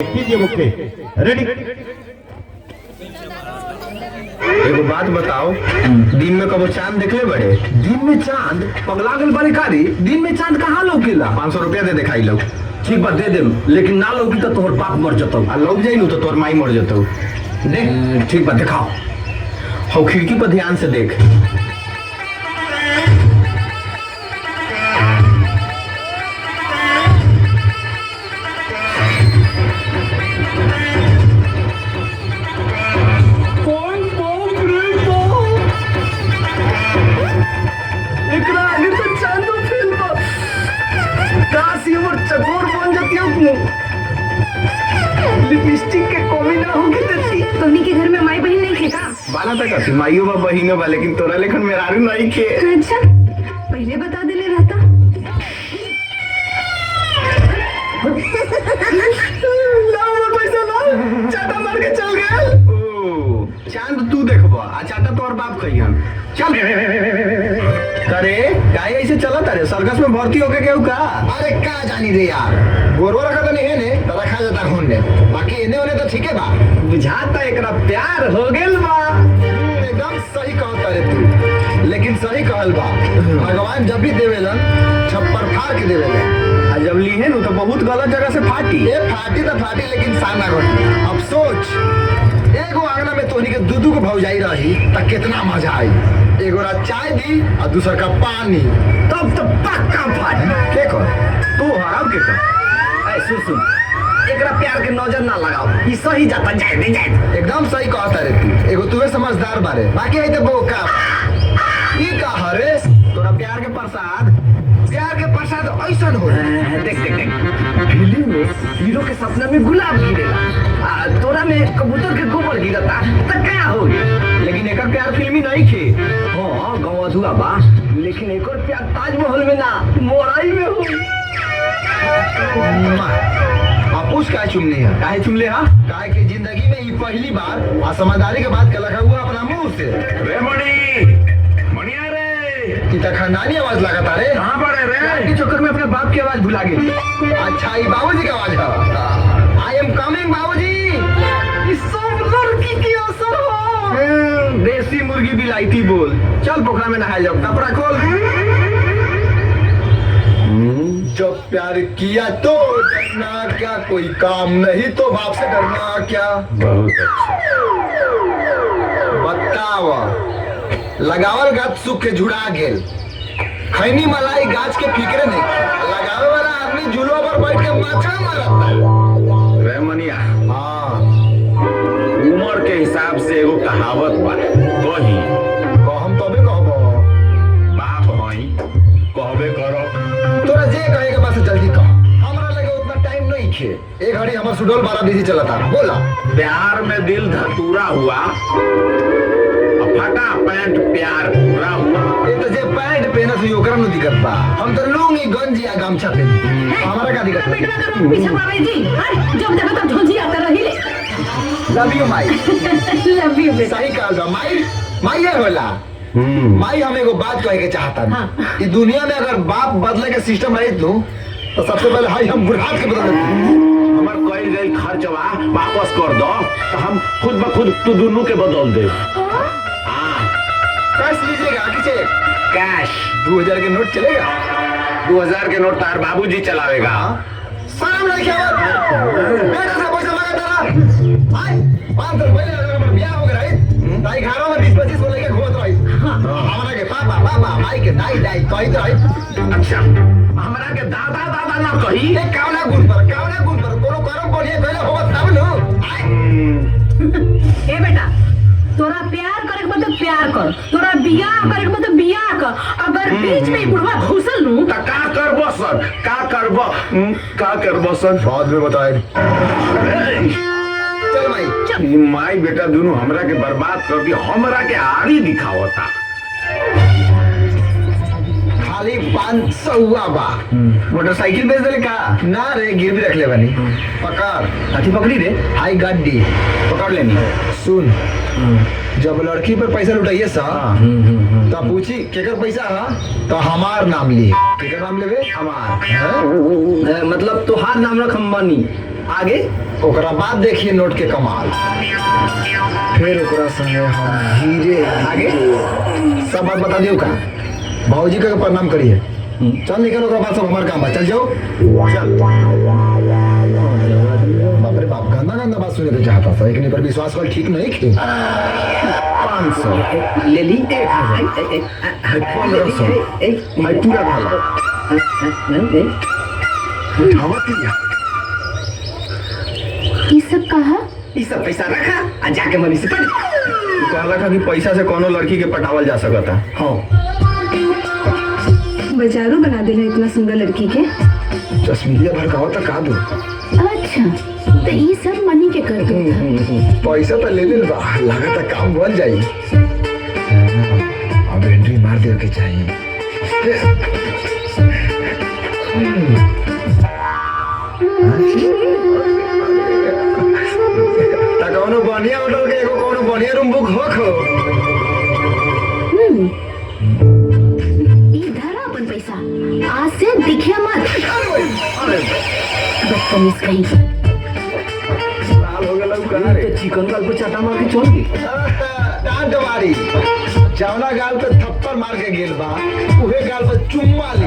कीजिए मुझसे रेडी। एगो बात बताओ, दिन में कबो चांद देखले बड़े? दिन में चांद? पगला गल बारे कारी, दिन में चांद कहाँ लौकेला? 500 रुपया दे दिखाई लो। ठीक बात दे देम, लेकिन ना लौकी तो तोहर बाप मर जतौ। आ लौक जाई तो तोर माई मर जतौ। देख ठीक बात दिखाओ। हो खिड़की पर ध्यान से देख। चकोर बन जाती हो, लिपस्टिक के कमी ना होगी तेरी। तोहनी के घर में माई बहन नहीं थे का? बाला तक अथी माइयो बा बहिनो बा, लेकिन तोरा लेखन मेहरारू नहीं खे। अच्छा, पहले बता देले रहता। पैसा ला, चाटा मार के चल गया। ओ चांद तू देखबा, आ चाटा तोर बाप कहियन। चल करे काहे ऐसे चला तारे? सर्कस में भर्ती होके केहू का? अरे का जानी रे यार, गोरवा रखा तो नहीं है ने, तो रखा जाता खून ने, बाकी इन्हें होने तो ठीक है बा। बुझाता एकरा प्यार हो गेल बा। एकदम सही कहता रे तू, लेकिन सही कहल बा। भगवान जब भी देवेलन छप्पर फाड़ के देवेलन, आ जब लीहे नु तो बहुत गलत जगह से फाटी। ये फाटी तो फाटी, लेकिन साना घटी। अब सोच, एगो आंगना में तोहनी के दूधू को भौजाई रही तो कितना मजा आई। एगो रात चाय दी और दूसर का पानी, तब तो पक्का फाट। के कर तू हराम के कर। ऐ सुन सुन, एकरा प्यार के नजर ना लगाओ, ई सही जाता। जाए दे जाए दे। एकदम सही कहता रे तू, एगो तुवे समझदार बारे, बाकी है तो बोका। ई का हरे तोरा प्यार के प्रसाद, प्यार के प्रसाद ऐसा हो। देख देख देख, फिल्म में हीरो के सपना में गुलाब गिरेला, आ तोरा में कबूतर के गोबर गिरता, त क्या होई? लेकिन एकर प्यार फिल्मी नहीं खे। हाँ गाँव अधूरा बा, लेकिन एक और प्यार ताजमहल में ना, मोराई में हो। अपूछ का चुमने है, काहे चुमले हा? काहे की जिंदगी में ये पहली बार आ समझदारी के बात कलखा हुआ अपना मुंह से। रे मणिया रे, ई त खानदानी आवाज लागत रे। कहां पड़े रे? के चक्कर में अपने बाप की आवाज भुला गई। अच्छा ई बाबूजी की आवाज है। आई एम कमिंग बाबूजी। इस सब लड़की की असर हो। देसी मुर्गी बिलाईती बोल। चल पोखरा में नहाए जाओ, कपड़ा खोल। जब प्यार किया तो डरना क्या, कोई काम नहीं तो बाप से डरना क्या। बहुत अच्छा। बतावा, लगावल गाछ सूख के झुड़ा गेल, खैनी मलाई गाछ के फिक्रे नहीं, लगावे वाला आदमी झूलवा पर बैठ के माछा मारता। रे मनिया, हाँ उम्र के हिसाब से एगो कहावत बा, कही हम तबे कहबो, बाप हई कहबे करो। तोरा जे कहे के बस जल्दी कह, हमरा लगे उतना टाइम नहीं खे। एक घड़ी हमर सुडोल 12 बिजी चलता। बोला। प्यार में दिल धतूरा हुआ, फटा पैंट प्यार पूरा हुआ। ये तो जे पैंट पहनत हुई ओकरा में दिक्कत बा, हम तो लुंगी गंजी या गमछा पहन, हमारा का दिक्कत बेटा है? तो पीछे पड़े जी, अरे जब देखो तब झोंझी आता रही ले। Love you Mai. Love you बेटा। सही कहल बा माई, माई है होला। माई हम एगो बात कहे के चाहता हूं। हाँ। इस दुनिया में अगर बाप बदले के सिस्टम रही तो सबसे पहले हाई हम बुढ़ाप के बदल देते। हमर कइल गई खर्चवा वापस कर दो, तो हम खुद ब खुद तू दोनों के बदल दे। कैश लीजिएगा कि चेक? कैश। 2000 के नोट चलेगा? 2000 के नोट तार बाबूजी चलावेगा। शर्म नहीं क्या बेटा से पैसा मांगा तेरा? आई 500 रुपए अगर हमर ब्याह हो गया है, ताई घरों में 20-25 को लेके घूमत रही। हमरा के पापा माई के दाई कहत रही। अच्छा, हमरा के दादा दादा ना कही। ए कावना गुण पर कोनो करम बढ़िया कइले होत तब न। ए बेटा, तोरा प्यार करे के मतलब प्यार कर, तोरा बियाह करे के मतलब बियाह कर। अगर बीच में बुढ़वा घुसल नु त का करबो सर? का करबो सर? बाद में बताए। चल माई। ई माई बेटा दोनों हमरा के बर्बाद कर दी, हमरा के आड़ी दिखावता। खाली 500 हुआ बा। मोटरसाइकिल बेच देले का? ना रे, गिरवी रख ले बनी। पकड़। हाथी पकड़ी रे, हाई गाड़ी पकड़ लेनी। सुन, जब लड़की पर पैसा लुटाइए सा तो पूछी केकर पैसा है, तो हमार नाम लिए। केकर नाम लेवे? हमार। मतलब तोहार नाम रख, हम मानी। आगे ओकरा बाद देखिए नोट के कमाल। फिर ओकरा संगे हम धीरे आगे सब बात बता दियो का। भाजी का प्रणाम करिए। चल निकल, ओकरा बाद सब हमार काम बा। चल जाओ चल। बाप रे बाप, गंदा गंदा बात सुने के चाहता था, एक पर विश्वास कर ठीक नहीं खे। 500 ले ली 1500 भाई पूरा भाला उठावा दिया। ये सब कहा? ये सब पैसा रखा आ जाके मनी से पढ़। कहला का कि पैसा से कोनो लड़की के पटावल जा सकता। हाँ बाजारू बना देना इतना सुंदर लड़की के। चश्मिलिया भड़कावा तो का दो। अच्छा तो ये सब मनी के कर दो। पैसा तो ले ले बा, लगा था काम बन जाई। अब एंट्री मार दे के चाहिए। ता कौनो बढ़िया होटल के एगो कौनो बढ़िया रूम बुक होखो। इधर अपन पैसा आज से दिखे मत। बदतमीज कहीं। लाल हो गया लौका रे। तो चिकन गाल पे चाटा मार के छोड़ दी। डांट मारी जवना गाल पे थप्पड़ मार के गेल बा उहे गाल पे चुम्मा ली।